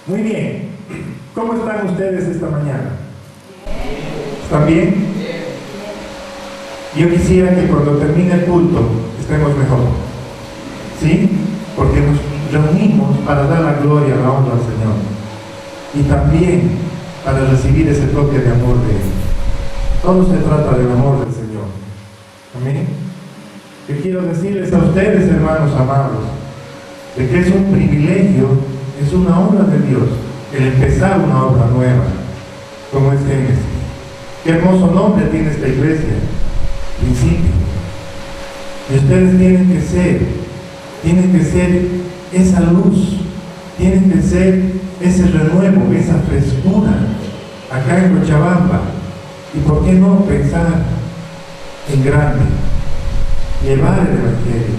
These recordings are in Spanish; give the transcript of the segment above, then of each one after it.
Muy bien. ¿Cómo están ustedes esta mañana? ¿Están bien? Yo quisiera que cuando termine el culto estemos mejor. ¿Sí? Porque nos reunimos para dar la gloria, la honra al Señor. Y también para recibir ese toque de amor de Él. Todo se trata del amor del Señor. Amén. Yo quiero decirles a ustedes, hermanos amados, de que es un privilegio, es una obra de Dios, el empezar una obra nueva, como es Génesis. Qué hermoso nombre tiene esta iglesia, Principio. Y ustedes tienen que ser esa luz, tienen que ser ese renuevo, esa frescura, acá en Cochabamba. Y por qué no pensar en grande, llevar el Evangelio.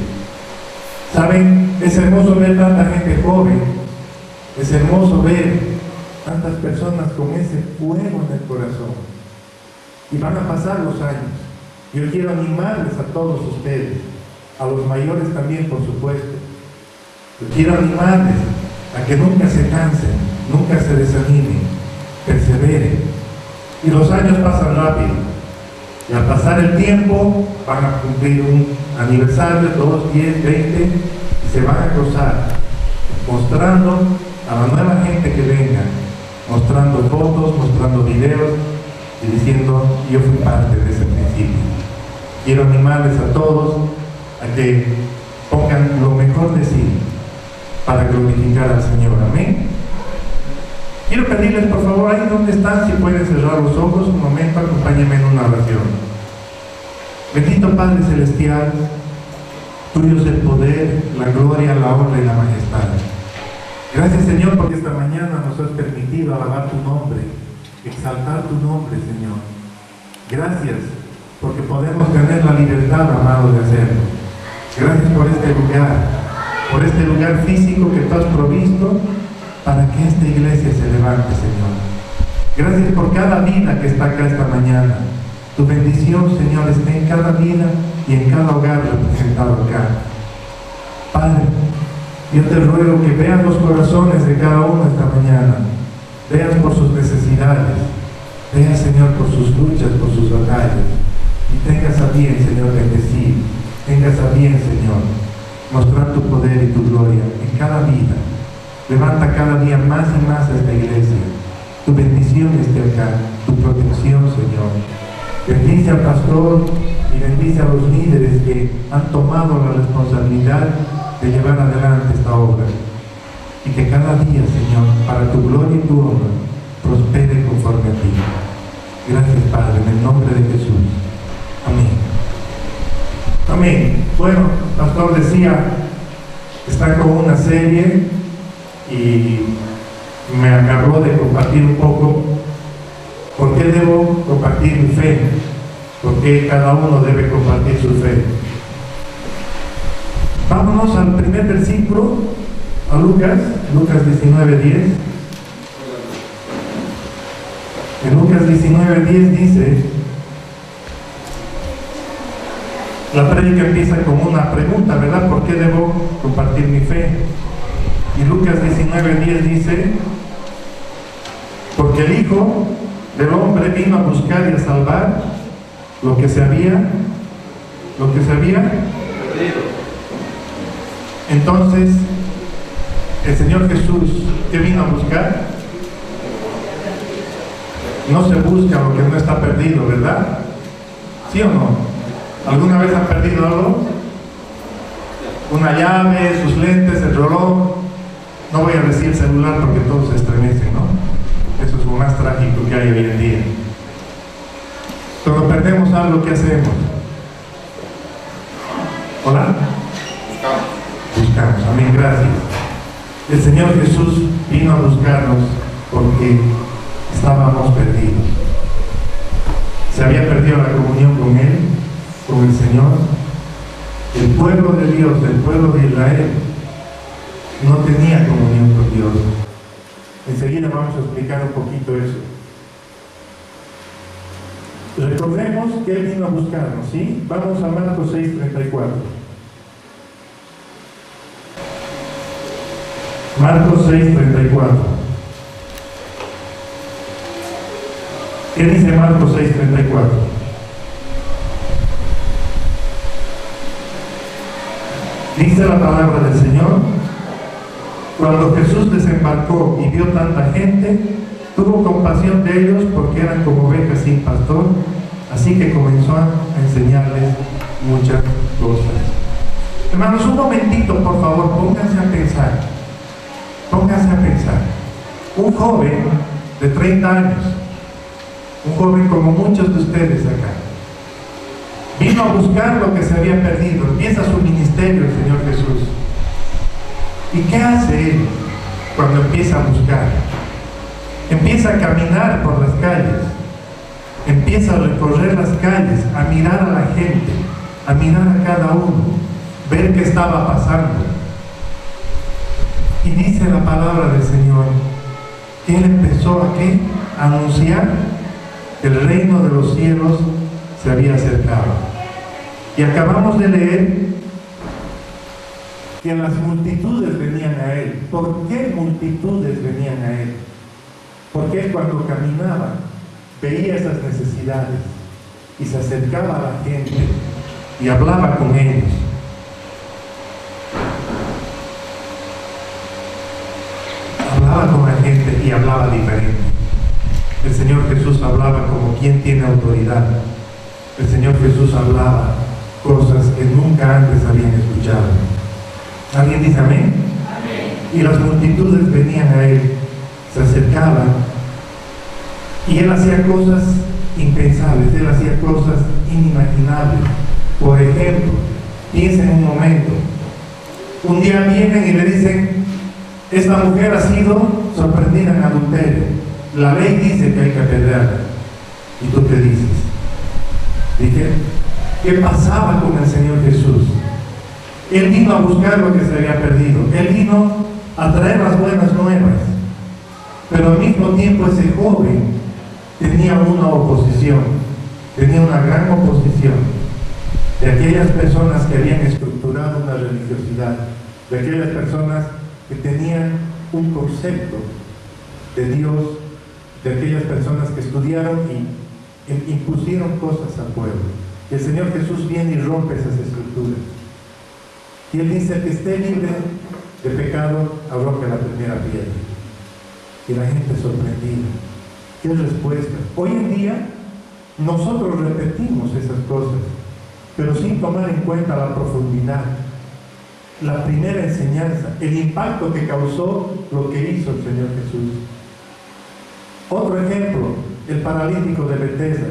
Saben, es hermoso ver tanta gente joven, es hermoso ver tantas personas con ese fuego en el corazón. Y van a pasar los años. Yo quiero animarles a todos ustedes, a los mayores también, por supuesto. Yo quiero animarles a que nunca se cansen, nunca se desanimen, perseveren. Y los años pasan rápido. Y al pasar el tiempo, van a cumplir un aniversario, 2, 10, 20, y se van a gozar, mostrando a la nueva gente que venga, mostrando fotos, mostrando videos, y diciendo, yo fui parte de ese principio. Quiero animarles a todos a que pongan lo mejor de sí para glorificar al Señor. Amén. Quiero pedirles, por favor, ahí donde están, si pueden cerrar los ojos un momento, acompáñenme en una oración. Bendito Padre Celestial, tuyo es el poder, la gloria, la honra y la majestad. Gracias, Señor, porque esta mañana nos has permitido alabar tu nombre, exaltar tu nombre, Señor. Gracias, porque podemos tener la libertad, amado, de hacerlo. Gracias por este lugar físico que tú has provisto, para que esta iglesia se levante, Señor. Gracias por cada vida que está acá esta mañana. Tu bendición, Señor, esté en cada vida y en cada hogar representado acá. Padre, yo te ruego que veas los corazones de cada uno esta mañana. Veas por sus necesidades. Veas, Señor, por sus luchas, por sus batallas. Y tengas a bien, Señor, bendecir. Tengas a bien, Señor, mostrar tu poder y tu gloria en cada vida. Levanta cada día más y más a esta iglesia. Tu bendición esté acá, tu protección, Señor. Bendice al pastor y bendice a los líderes que han tomado la responsabilidad de llevar adelante esta obra. Y que cada día, Señor, para tu gloria y tu honra, prospere conforme a ti. Gracias, Padre, en el nombre de Jesús. Amén. Amén. Bueno, el pastor decía, está con una serie y me agarró de compartir un poco por qué debo compartir mi fe, por qué cada uno debe compartir su fe. Vámonos al primer versículo, a Lucas 19:10. En Lucas 19:10 dice, la prédica empieza con una pregunta, ¿verdad? ¿Por qué debo compartir mi fe? Y Lucas 19:10 dice, porque el Hijo del Hombre vino a buscar y a salvar lo que se había perdido. Entonces, el Señor Jesús, ¿qué vino a buscar? No se busca lo que no está perdido, ¿verdad? ¿Sí o no? ¿Alguna vez han perdido algo? Una llave, sus lentes, el reloj. No voy a decir celular porque todos se estremecen, ¿no? Eso es lo más trágico que hay hoy en día. Cuando perdemos algo, ¿qué hacemos? ¿Hola? Buscamos. Amén, gracias. El Señor Jesús vino a buscarnos porque estábamos perdidos. Se había perdido la comunión con Él, con el Señor. El pueblo de Dios, el pueblo de Israel, no tenía comunión con Dios. Enseguida vamos a explicar un poquito eso. Recordemos que Él vino a buscarnos, ¿sí? Vamos a Marcos 6:34. Marcos 6:34. ¿Qué dice Marcos 6:34? Dice la palabra del Señor: cuando Jesús desembarcó y vio tanta gente, tuvo compasión de ellos porque eran como ovejas sin pastor, así que comenzó a enseñarles muchas cosas. Hermanos, un momentito, por favor, pónganse a pensar. Pónganse a pensar. Un joven de 30 años, un joven como muchos de ustedes acá, vino a buscar lo que se había perdido. Empieza su ministerio el Señor Jesús. ¿Y qué hace él cuando empieza a buscar? Empieza a caminar por las calles, empieza a recorrer las calles, a mirar a la gente, a mirar a cada uno, ver qué estaba pasando. Y dice la palabra del Señor que él empezó a ¿qué? A anunciar que el reino de los cielos se había acercado. Y acabamos de leer que las multitudes venían a él. ¿Por qué multitudes venían a él? Porque él, cuando caminaba, veía esas necesidades y se acercaba a la gente y hablaba con ellos. Hablaba con la gente y hablaba diferente. El Señor Jesús hablaba como quien tiene autoridad. El Señor Jesús hablaba cosas que nunca antes habían escuchado. ¿Alguien dice amén? Amén. Y las multitudes venían a él, se acercaban, y él hacía cosas impensables, él hacía cosas inimaginables. Por ejemplo, piensen un momento, un día vienen y le dicen: esta mujer ha sido sorprendida en adulterio, la ley dice que hay que apedrearla. ¿Y tú qué dices? Dije, ¿qué pasaba con el Señor Jesús? Él vino a buscar lo que se había perdido, él vino a traer las buenas nuevas, pero al mismo tiempo ese joven tenía una oposición, tenía una gran oposición de aquellas personas que habían estructurado una religiosidad, de aquellas personas que tenían un concepto de Dios, de aquellas personas que estudiaron y impusieron cosas al pueblo. Y el Señor Jesús viene y rompe esas estructuras. Y Él dice: que esté libre de pecado, arroje la primera piedra. Y la gente sorprendida. ¿Qué respuesta? Hoy en día nosotros repetimos esas cosas, pero sin tomar en cuenta la profundidad, la primera enseñanza, el impacto que causó lo que hizo el Señor Jesús. Otro ejemplo, el paralítico de Betesda,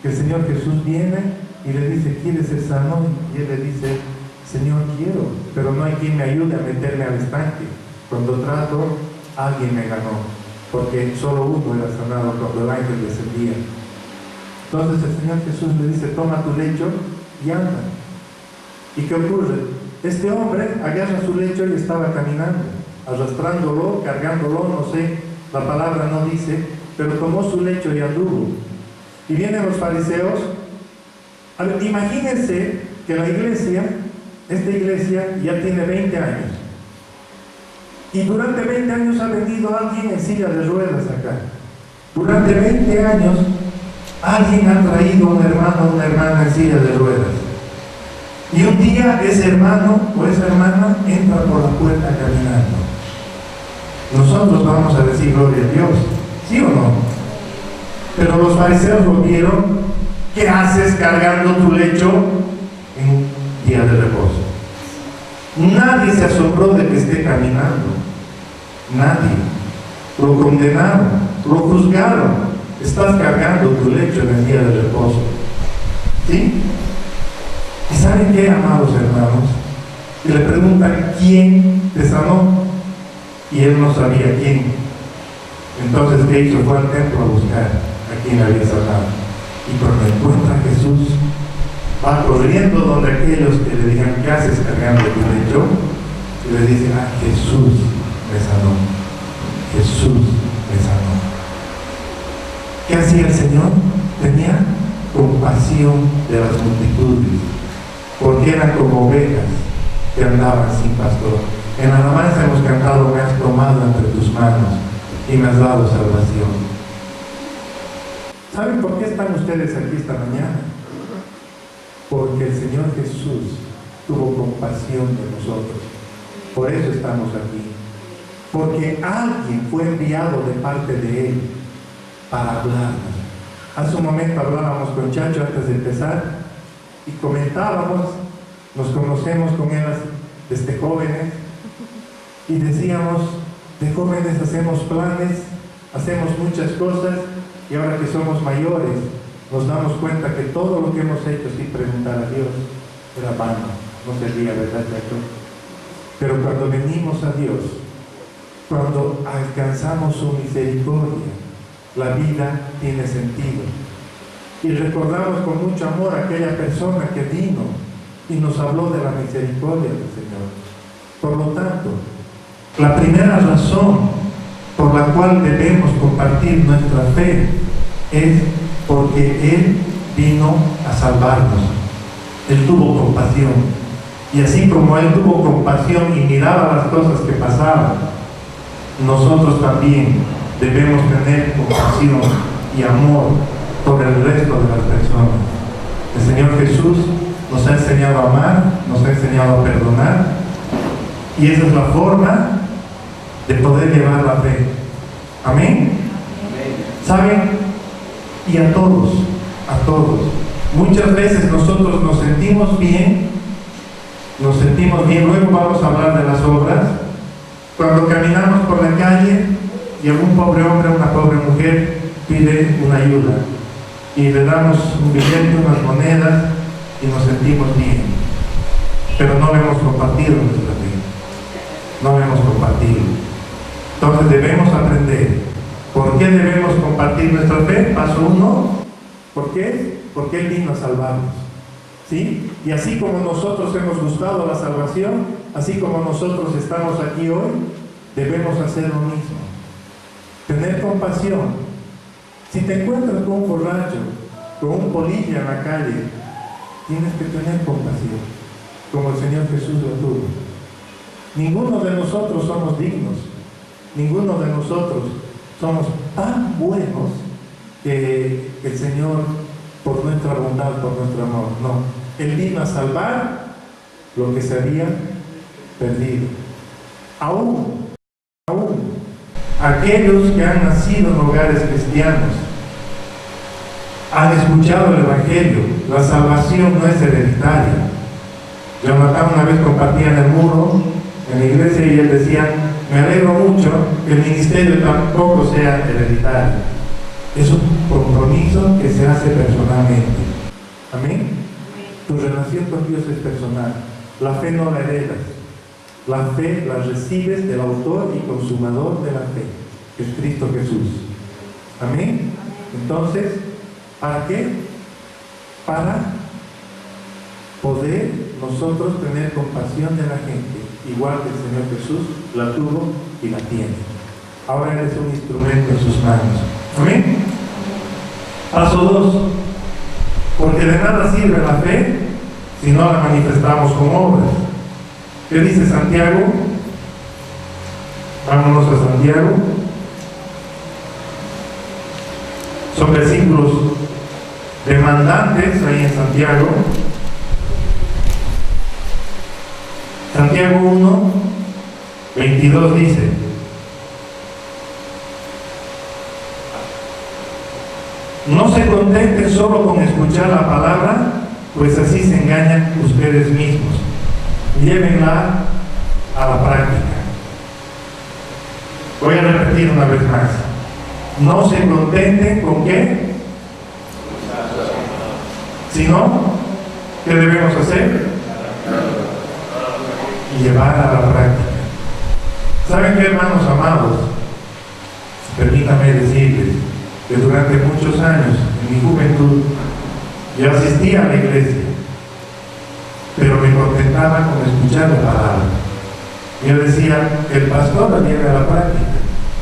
que el Señor Jesús viene y le dice: ¿quieres ser sano? Y él le dice: Señor, quiero, pero no hay quien me ayude a meterme al estanque. Cuando trato, alguien me ganó, porque solo uno era sanado cuando el ángel descendía. Entonces el Señor Jesús le dice: toma tu lecho y anda. ¿Y qué ocurre? Este hombre agarra su lecho y estaba caminando, arrastrándolo, cargándolo, no sé, la palabra no dice, pero tomó su lecho y anduvo. Y vienen los fariseos. A ver, imagínense que la iglesia, esta iglesia ya tiene 20 años. Y durante 20 años ha venido alguien en silla de ruedas acá. Durante 20 años alguien ha traído a un hermano o una hermana en silla de ruedas. Y un día ese hermano o esa hermana entra por la puerta caminando. Nosotros vamos a decir gloria a Dios, ¿sí o no? Pero los fariseos lo vieron. ¿Qué haces cargando tu lecho en un día de reposo? Nadie se asombró de que esté caminando. Nadie. Lo condenaron, lo juzgaron. Estás cargando tu lecho en el día de reposo. ¿Sí? ¿Y saben qué, amados hermanos? Y le preguntan: ¿quién te sanó? Y él no sabía quién. Entonces, ¿qué hizo? Fue al templo a buscar a quién había sanado. Y cuando encuentra a Jesús, va corriendo donde aquellos que le digan: ¿qué haces cargando tu lecho? Y le dicen: ah, Jesús me sanó. Jesús me sanó. ¿Qué hacía el Señor? Tenía compasión de las multitudes, porque eran como ovejas que andaban sin pastor. En la alabanza hemos cantado: me has tomado entre tus manos y me has dado salvación. ¿Saben por qué están ustedes aquí esta mañana? Porque el Señor Jesús tuvo compasión de nosotros. Por eso estamos aquí. Porque alguien fue enviado de parte de Él para hablarnos. Hace un momento hablábamos con Chacho antes de empezar y comentábamos, nos conocemos con él desde jóvenes y decíamos, de jóvenes hacemos planes, hacemos muchas cosas y ahora que somos mayores nos damos cuenta que todo lo que hemos hecho sin preguntar a Dios era vano, no servía, ¿verdad, Chacho? Pero cuando venimos a Dios, cuando alcanzamos su misericordia, la vida tiene sentido. Y recordamos con mucho amor a aquella persona que vino y nos habló de la misericordia del Señor. Por lo tanto, la primera razón por la cual debemos compartir nuestra fe es porque Él vino a salvarnos. Él tuvo compasión. Y así como Él tuvo compasión y miraba las cosas que pasaban, nosotros también debemos tener compasión y amor por el resto de las personas. El Señor Jesús nos ha enseñado a amar, nos ha enseñado a perdonar, y esa es la forma de poder llevar la fe. Amén. ¿Saben? Y a todos, muchas veces nosotros nos sentimos bien, luego vamos a hablar de las obras, cuando caminamos por la calle y algún pobre hombre o una pobre mujer pide una ayuda y le damos un billete, unas monedas y nos sentimos bien, pero no hemos compartido nuestra fe, no hemos compartido. Entonces debemos aprender. ¿Por qué debemos compartir nuestra fe? Paso 1, ¿por qué? Porque Él vino a salvarnos, ¿sí? Y así como nosotros hemos buscado la salvación, así como nosotros estamos aquí hoy, debemos hacer lo mismo. Tener compasión. Si te encuentras con un borracho, con un polilla en la calle, tienes que tener compasión, como el Señor Jesús lo tuvo. Ninguno de nosotros somos dignos, ninguno de nosotros somos tan buenos que el Señor, por nuestra bondad, por nuestro amor, no. Él vino a salvar lo que se había perdido. Aún aquellos que han nacido en hogares cristianos han escuchado el Evangelio. La salvación no es hereditaria. Jonathan una vez compartía en el muro en la iglesia y él decía: me alegro mucho que el ministerio tampoco sea hereditario. Es un compromiso que se hace personalmente. Amén. Tu relación con Dios es personal. La fe no la heredas. La fe la recibes del autor y consumador de la fe, que es Cristo Jesús. Amén. Entonces, ¿para qué? Para poder nosotros tener compasión de la gente, igual que el Señor Jesús la tuvo y la tiene. Ahora eres un instrumento en sus manos. Amén. Paso 2. Porque de nada sirve la fe si no la manifestamos con obras. ¿Qué dice Santiago? Vámonos a Santiago. Son versículos demandantes ahí en Santiago. Santiago 1, 22 dice: no se contenten solo con escuchar la palabra, pues así se engañan ustedes mismos. Llévenla a la práctica. Voy a repetir una vez más. No se contenten con qué, sino, ¿qué debemos hacer? Llevar a la práctica. ¿Saben qué, hermanos amados? Permítame decirles que durante muchos años, en mi juventud, yo asistía a la iglesia, pero me contentaba con escuchar la palabra. Yo decía: que el pastor la lleve a la práctica,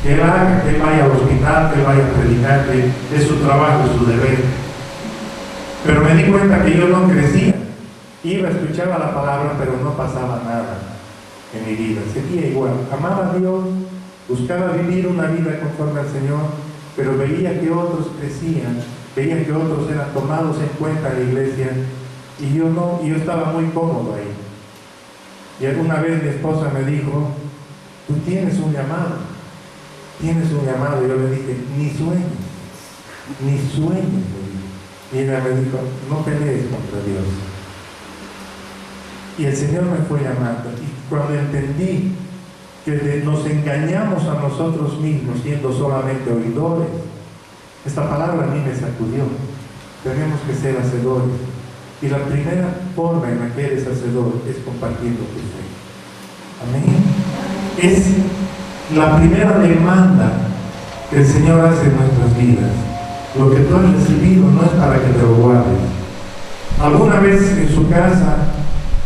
que él haga, que él vaya al hospital, que él vaya a predicar, que es su trabajo, es su deber. Pero me di cuenta que yo no crecía. Iba, escuchaba la palabra, pero no pasaba nada en mi vida. Seguía igual. Amaba a Dios, buscaba vivir una vida conforme al Señor, pero veía que otros crecían veía que otros eran tomados en cuenta en la iglesia y yo no, y yo estaba muy cómodo ahí. Y alguna vez mi esposa me dijo, tú tienes un llamado, y yo le dije, ni sueñes, le dije. Y ella me dijo, no pelees contra Dios. Y el Señor me fue llamando, y cuando entendí que nos engañamos a nosotros mismos siendo solamente oidores, esta palabra a mí me sacudió. Tenemos que ser hacedores, y la primera forma en la que eres hacedor es compartiendo tu fe. Amén. Es la primera demanda que el Señor hace en nuestras vidas. Lo que tú has recibido no es para que te lo guardes. ¿Alguna vez en su casa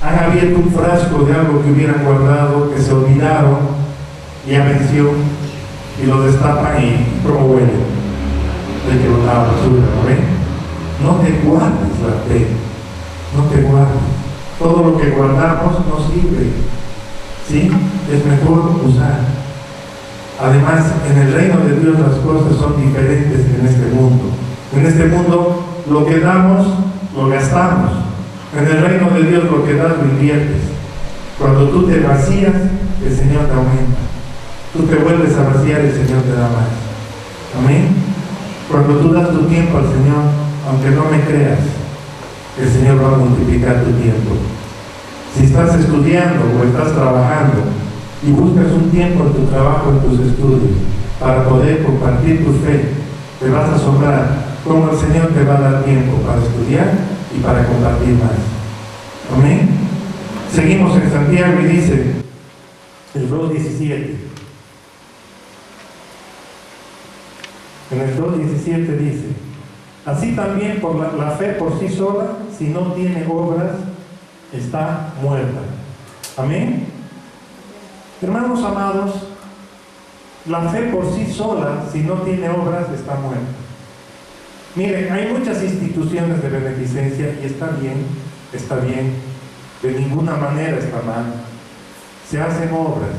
han abierto un frasco de algo que hubieran guardado, que se olvidaron, ya venció, y lo destapan y como huele? Hay que botar la basura, ¿no ven? No te guardes la fe, no te guardes. Todo lo que guardamos no sirve, ¿sí? Es mejor usar. Además, en el reino de Dios las cosas son diferentes que en este mundo. En este mundo lo que damos, lo gastamos. En el reino de Dios lo que das, lo inviertes. Cuando tú te vacías, el Señor te aumenta. Tú te vuelves a vaciar, el Señor te da más. Amén. Cuando tú das tu tiempo al Señor, aunque no me creas, el Señor va a multiplicar tu tiempo. Si estás estudiando o estás trabajando y buscas un tiempo en tu trabajo, en tus estudios, para poder compartir tu fe, te vas a asombrar cómo el Señor te va a dar tiempo para estudiar y para compartir más. Amén. Seguimos en Santiago y dice el 2:17. En el 2:17 dice, así también por la fe por sí sola, si no tiene obras, está muerta. Amén. Hermanos amados, la fe por sí sola, si no tiene obras, está muerta. Miren, hay muchas instituciones de beneficencia y está bien, de ninguna manera está mal. Se hacen obras.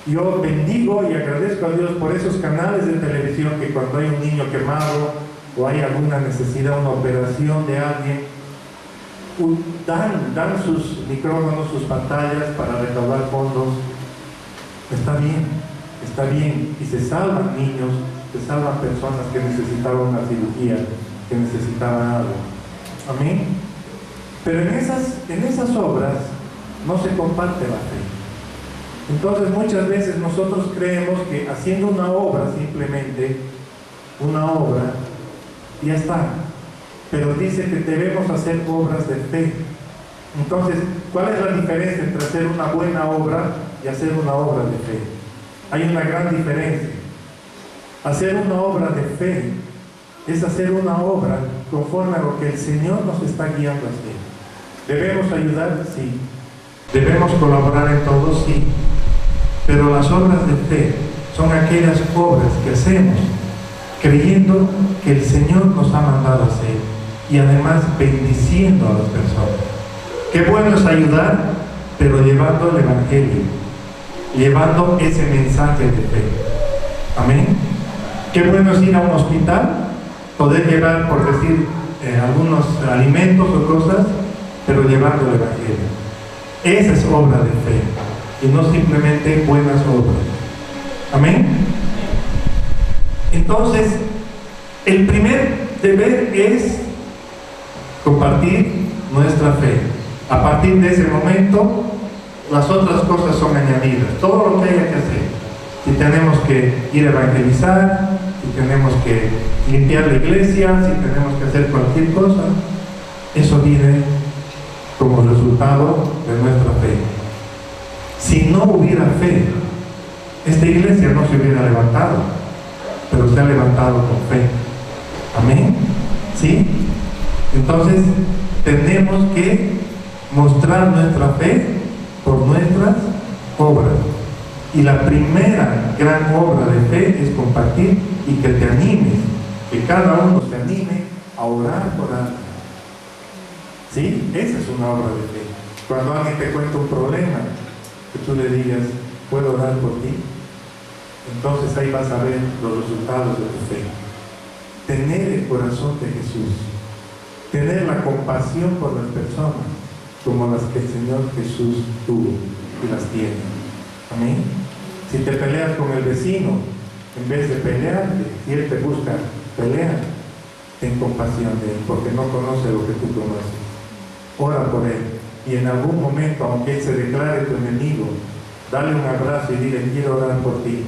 Yo bendigo y agradezco a Dios por esos canales de televisión que cuando hay un niño quemado o hay alguna necesidad, una operación de alguien, dan sus micrófonos, sus pantallas para recaudar fondos. Está bien, y se salvan niños, se salvan personas que necesitaban una cirugía, que necesitaban algo. Amén. Pero en esas obras no se comparte la fe. Entonces muchas veces nosotros creemos que haciendo una obra, simplemente una obra, ya está. Pero dice que debemos hacer obras de fe. Entonces, ¿cuál es la diferencia entre hacer una buena obra y hacer una obra de fe? Hay una gran diferencia. Hacer una obra de fe es hacer una obra conforme a lo que el Señor nos está guiando a hacer. ¿Debemos ayudar? Sí. ¿Debemos colaborar en todo? Sí. Pero las obras de fe son aquellas obras que hacemos creyendo que el Señor nos ha mandado a hacer y además bendiciendo a las personas. Qué bueno es ayudar, pero llevando el Evangelio, llevando ese mensaje de fe. Amén. Qué bueno es ir a un hospital, poder llevar, por decir, algunos alimentos o cosas, pero llevando el Evangelio. Esa es obra de fe y no simplemente buenas obras. Amén. Entonces, el primer deber es compartir nuestra fe. A partir de ese momento, las otras cosas son añadidas. Todo lo que haya que hacer. Si tenemos que ir a evangelizar, si tenemos que limpiar la iglesia, si tenemos que hacer cualquier cosa, eso viene como resultado de nuestra fe. Si no hubiera fe, esta iglesia no se hubiera levantado, pero se ha levantado con fe. Amén. ¿Sí? Entonces, tenemos que mostrar nuestra fe por nuestras obras. Y la primera gran obra de fe es compartir y que te animes, que cada uno se anime a orar por alguien. ¿Sí? Esa es una obra de fe. Cuando alguien te cuenta un problema, que tú le digas, ¿puedo orar por ti? Entonces ahí vas a ver los resultados de tu fe. tener el corazón de Jesús, tener la compasión por las personas como las que el Señor Jesús tuvo y las tiene. Amén. Si te peleas con el vecino, en vez de pelearte, si él te busca pelear, ten compasión de él, porque no conoce lo que tú conoces. Ora por él, y en algún momento, aunque él se declare tu enemigo, dale un abrazo y dile: quiero orar por ti.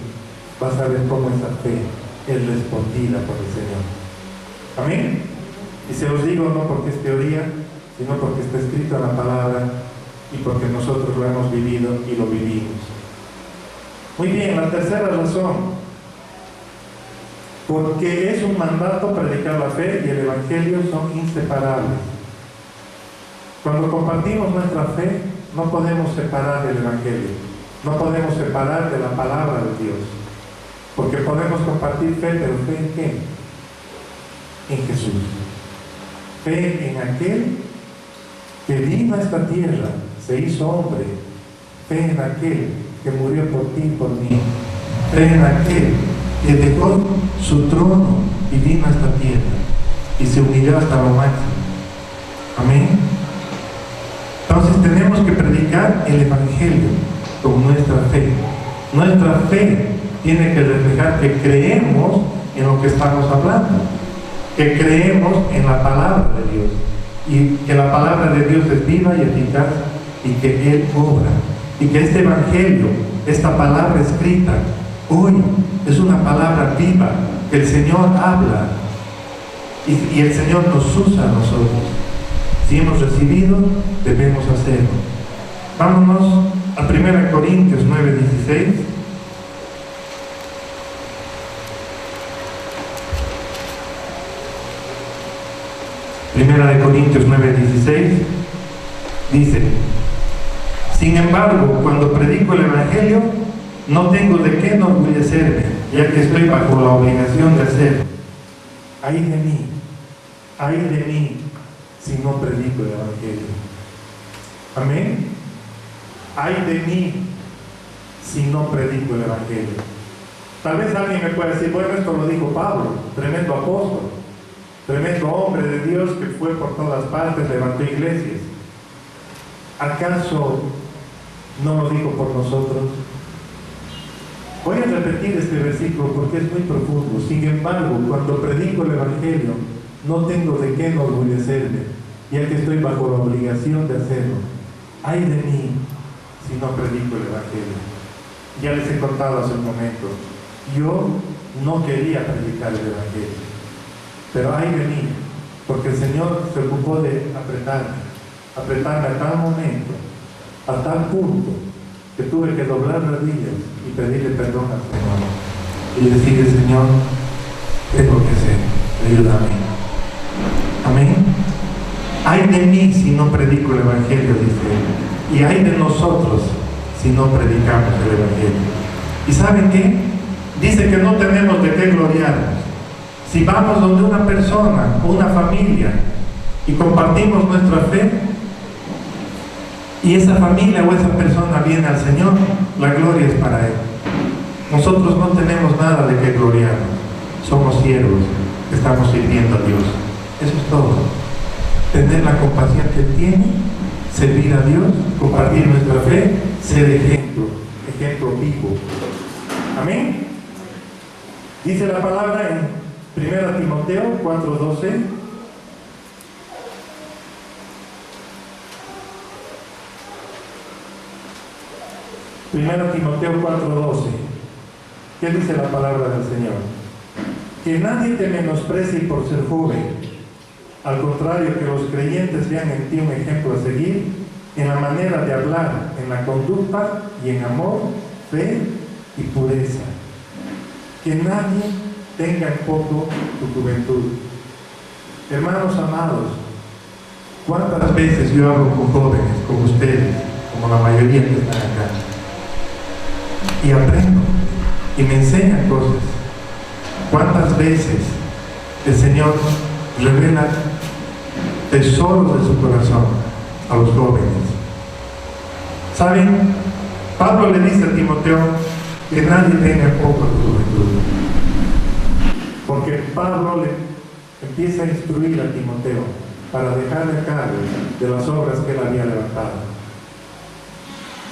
Vas a ver cómo esa fe es respondida por el Señor. Amén. Y se los digo no porque es teoría, sino porque está escrito en la palabra y porque nosotros lo hemos vivido y lo vivimos. Muy bien, la tercera razón: porque es un mandato predicar la fe y el Evangelio son inseparables. Cuando compartimos nuestra fe, no podemos separar del Evangelio, no podemos separar de la palabra de Dios, porque podemos compartir fe, pero ¿fe en qué? En Jesús. Fe en aquel que vino a esta tierra, se hizo hombre. Fe en aquel que murió por ti y por mí. Fe en aquel que dejó su trono y vino a esta tierra y se humilló hasta lo máximo. Amén. Entonces tenemos que predicar el Evangelio con nuestra fe. Nuestra fe tiene que reflejar que creemos en lo que estamos hablando, que creemos en la palabra de Dios, y que la palabra de Dios es viva y eficaz y que Él obra, y que este Evangelio, esta palabra escrita hoy, es una palabra viva que el Señor habla y el Señor nos usa a nosotros. Si hemos recibido, debemos hacerlo. Vámonos a 1 Corintios 9:16. Primera de Corintios 9:16 dice: sin embargo, cuando predico el Evangelio, no tengo de qué enorgullecerme, ya que estoy bajo la obligación de hacerlo. Ay de mí, si no predico el Evangelio. Amén. Ay de mí, si no predico el Evangelio. Tal vez alguien me pueda decir: bueno, esto lo dijo Pablo, tremendo apóstol, tremendo hombre de Dios que fue por todas partes, levantó iglesias. ¿Acaso no lo dijo por nosotros? Voy a repetir este versículo porque es muy profundo. Sin embargo, cuando predico el Evangelio, no tengo de qué enorgullecerme, ya que estoy bajo la obligación de hacerlo. Ay de mí, si no predico el Evangelio. Ya les he contado hace un momento, yo no quería predicar el Evangelio, pero ay de mí, porque el Señor se ocupó de apretarme a tal momento, a tal punto, que tuve que doblar rodillas y pedirle perdón al Señor y decirle: Señor, tengo que hacer, ayúdame. Amén. Ay de mí si no predico el Evangelio, dice él, y ay de nosotros si no predicamos el Evangelio. ¿Y saben qué? Dice que no tenemos de qué gloriarnos. Si vamos donde una persona o una familia y compartimos nuestra fe, y esa familia o esa persona viene al Señor, la gloria es para Él. Nosotros no tenemos nada de qué gloriarnos. Somos siervos que estamos sirviendo a Dios. Eso es todo. Tener la compasión que Él tiene, servir a Dios, compartir nuestra fe, ser ejemplo vivo. Amén. Dice la palabra en 1 Timoteo 4:12. Primero Timoteo 4:12. ¿Qué dice la palabra del Señor? Que nadie te menosprecie por ser joven. Al contrario, que los creyentes vean en ti un ejemplo a seguir en la manera de hablar, en la conducta y en amor, fe y pureza. Que nadie tenga en poco tu juventud. Hermanos amados, ¿cuántas veces yo hablo con jóvenes, con ustedes, como la mayoría que están acá? Y aprendo, y me enseñan cosas. ¿Cuántas veces el Señor revela tesoros de su corazón a los jóvenes? ¿Saben? Pablo le dice a Timoteo que nadie tenga poco de juventud, porque Pablo le empieza a instruir a Timoteo para dejarle a cargo de las obras que él había levantado.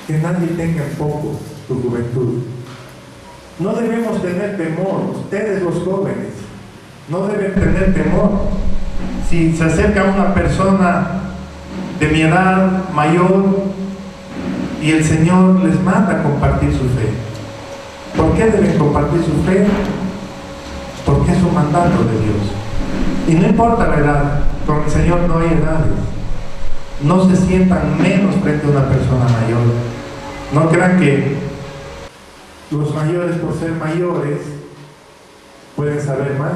Que nadie tenga en poco tu juventud. No debemos tener temor, ustedes los jóvenes, no deben tener temor. Si se acerca una persona de mi edad mayor y el Señor les manda a compartir su fe, ¿por qué deben compartir su fe? Porque es un mandato de Dios. Y no importa la edad, con el Señor no hay edades. No se sientan menos frente a una persona mayor. No crean que los mayores, por ser mayores, pueden saber más.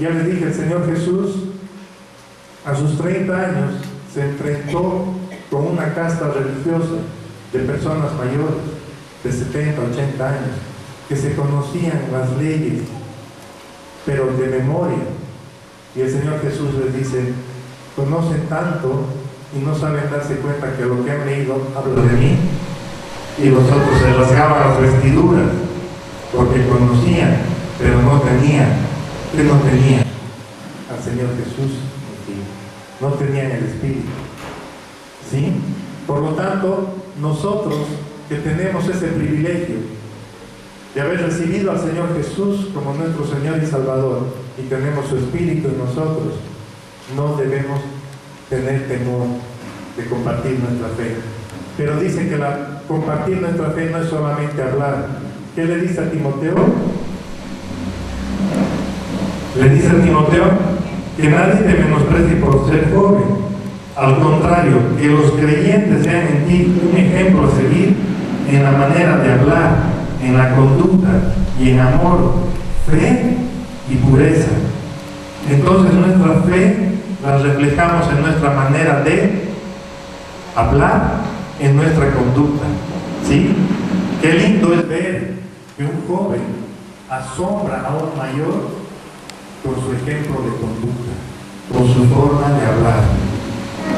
Ya les dije, el Señor Jesús a sus 30 años se enfrentó con una casta religiosa de personas mayores de 70, 80 años que se conocían las leyes pero de memoria, y el Señor Jesús les dice: conocen tanto y no saben darse cuenta que lo que han leído habla de mí. Y los otros se rasgaban las vestiduras porque conocían pero no tenían. ¿Qué no tenían? Al Señor Jesús, no tenían el Espíritu. ¿Sí? Por lo tanto, nosotros que tenemos ese privilegio de haber recibido al Señor Jesús como nuestro Señor y Salvador, y tenemos su Espíritu en nosotros, no debemos tener temor de compartir nuestra fe. Pero dice que compartir nuestra fe no es solamente hablar. ¿Qué le dice a Timoteo? Le dice a Timoteo que nadie te menosprecie por ser joven. Al contrario, que los creyentes sean en ti un ejemplo a seguir en la manera de hablar, en la conducta y en amor, fe y pureza. Entonces nuestra fe la reflejamos en nuestra manera de hablar, en nuestra conducta. ¿Sí? Qué lindo es ver que un joven asombra a un mayor por su ejemplo de conducta, por su forma de hablar.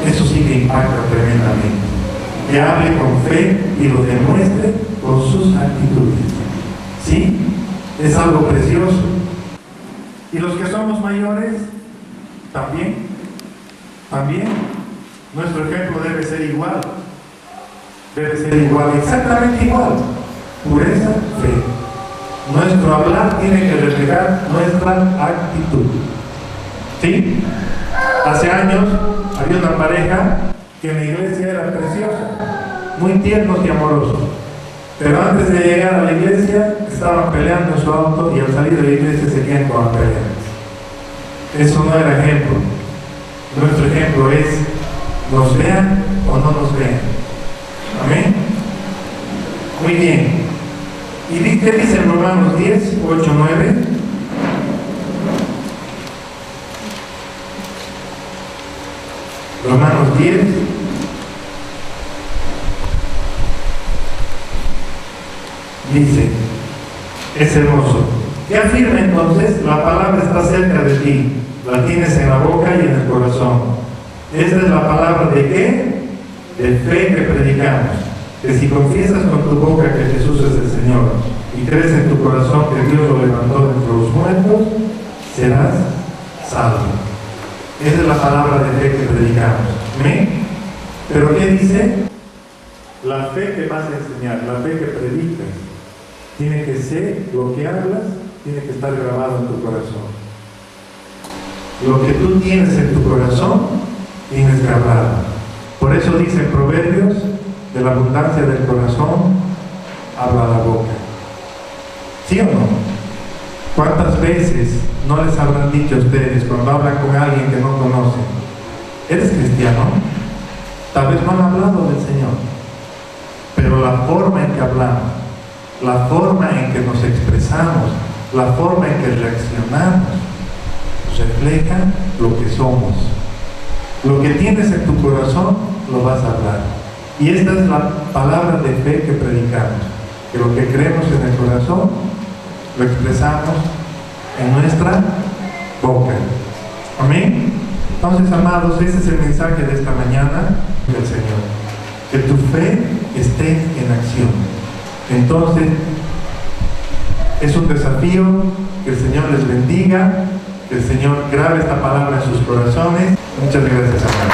Eso sí que impacta tremendamente. Que hable con fe y lo demuestre con sus actitudes. ¿Sí? Es algo precioso. Y los que somos mayores, también, nuestro ejemplo debe ser igual. Debe ser igual, exactamente igual. Pureza, fe. Nuestro hablar tiene que reflejar nuestra actitud. ¿Sí? Hace años había una pareja que en la iglesia era preciosa, muy tiernos y amorosos. Pero antes de llegar a la iglesia estaban peleando en su auto, y al salir de la iglesia seguían con la pelea. Eso no era ejemplo. Nuestro ejemplo es: nos vean o no nos vean. Amén. Muy bien. ¿Y qué dice en Romanos 10, 8, 9? Romanos 10. Dice, es hermoso. ¿Qué afirma entonces? La palabra está cerca de ti, la tienes en la boca y en el corazón. Esta es la palabra ¿de qué? De fe que predicamos. Que si confiesas con tu boca que Jesús es el Señor y crees en tu corazón que Dios lo levantó de entre los muertos, serás salvo. Esa es la palabra de fe que predicamos. ¿Amén? ¿Pero qué dice? La fe que vas a enseñar, la fe que predicas, tiene que ser, lo que hablas, tiene que estar grabado en tu corazón. Lo que tú tienes en tu corazón, tienes grabado. Por eso dice en Proverbios: de la abundancia del corazón habla la boca. ¿Sí o no? ¿Cuántas veces no les habrán dicho a ustedes cuando hablan con alguien que no conocen: ¿eres cristiano? Tal vez no han hablado del Señor, pero la forma en que hablamos, la forma en que nos expresamos, la forma en que reaccionamos, refleja lo que somos. Lo que tienes en tu corazón, lo vas a hablar. Y esta es la palabra de fe que predicamos, que lo que creemos en el corazón, lo expresamos en nuestra boca. Amén. Entonces, amados, ese es el mensaje de esta mañana del Señor. Que tu fe esté en acción. Entonces, Es un desafío. Que el Señor les bendiga, que el Señor grabe esta palabra en sus corazones. Muchas gracias, hermanos.